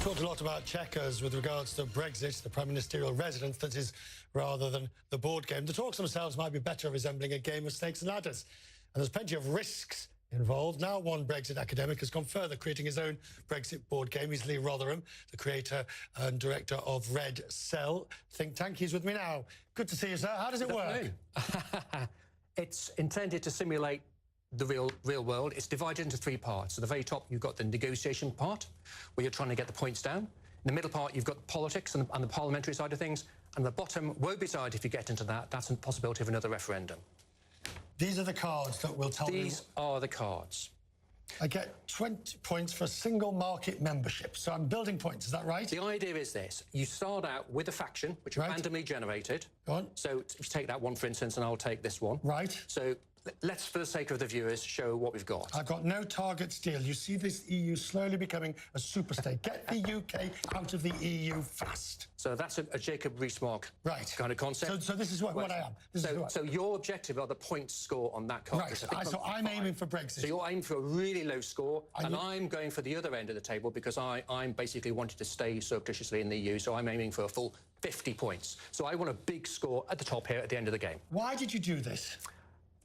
Talked a lot about checkers with regards to Brexit, the prime ministerial residence, that is, rather than the board game. The talks themselves might be better resembling a game of snakes and ladders. And there's plenty of risks involved. Now one Brexit academic has gone further, creating his own Brexit board game. He's Lee Rotherham, the creator and director of Red Cell think tank. He's with me now. Good to see you, sir. How does it work? It's intended to simulate the real world. It's divided into three parts. At the very top, you've got the negotiation part, where you're trying to get the points down. In the middle part, you've got the politics and the parliamentary side of things. And the bottom won't be decided if you get into that. That's a possibility of another referendum. These are the cards that will tell me... These are the cards. I get 20 points for a single market membership. So I'm building points, is that right? The idea is this. You start out with a faction, which is randomly generated. Go on. So if you take that one, for instance, and I'll take this one. Right. So let's, for the sake of the viewers, show what we've got. I've got no targets deal. You see this EU slowly becoming a superstate. Get the UK out of the EU fast. So that's a Jacob Rees-Mogg kind of concept. So this is what I am. So your objective are the points score on that card. Right. So I'm aiming for Brexit. So you're aiming for a really low score, and I'm going for the other end of the table because I'm basically wanting to stay surreptitiously in the EU, so I'm aiming for a full 50 points. So I want a big score at the top here at the end of the game. Why did you do this?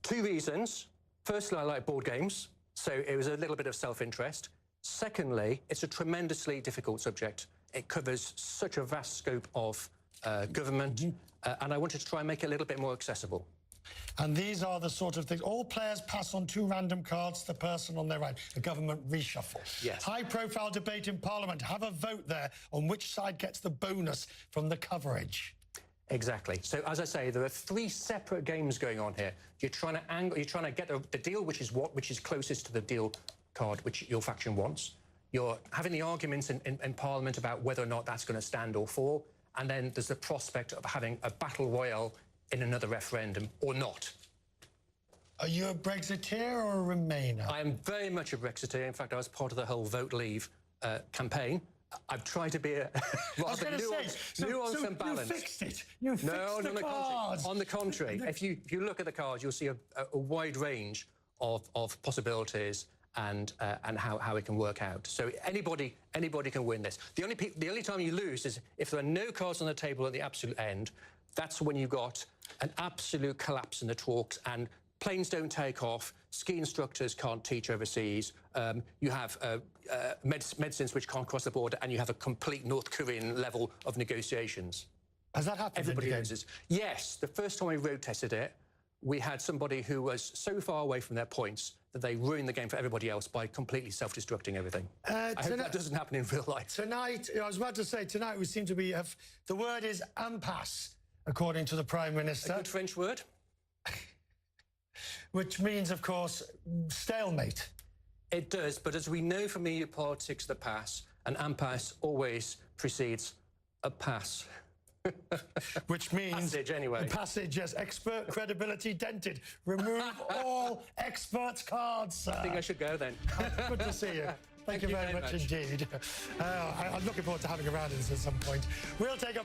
Two reasons. Firstly, I like board games, so it was a little bit of self-interest. Secondly, it's a tremendously difficult subject. It covers such a vast scope of government, and I wanted to try and make it a little bit more accessible. And these are the sort of things. All players pass on two random cards to the person on their right. A government reshuffle. Yes. High-profile debate in Parliament. Have a vote there on which side gets the bonus from the coverage. Exactly. So, as I say, there are three separate games going on here. You're trying to get the deal, which is closest to the deal card which your faction wants. You're having the arguments in Parliament about whether or not that's going to stand or fall, and then there's the prospect of having a battle royale in another referendum or not. Are you a Brexiteer or a Remainer? I am very much a Brexiteer. In fact, I was part of the whole Vote Leave campaign. I've tried to be a rather nuanced and balanced. You fixed it. You fixed the cards. On the contrary, if you look at the cards, you'll see a wide range of possibilities and how it can work out. So anybody can win this. The only time you lose is if there are no cards on the table at the absolute end. That's when you've got an absolute collapse in the talks and planes don't take off, ski instructors can't teach overseas, you have medicines which can't cross the border, and you have a complete North Korean level of negotiations. Has that happened? Everybody loses. Yes, the first time we road tested it, we had somebody who was so far away from their points that they ruined the game for everybody else by completely self-destructing everything. I hope that doesn't happen in real life. Tonight, I was about to say, tonight we seem to be... the word is impasse, according to the Prime Minister. A good French word. Which means, of course, stalemate. It does, but as we know from the politics of the past, an impasse always precedes a pass. Which means... Passage, anyway. Passage, yes. Expert credibility dented. Remove all experts' cards, sir. I think I should go, then. Good to see you. Thank you very much indeed. I'm looking forward to having a round in this at some point. We'll take a...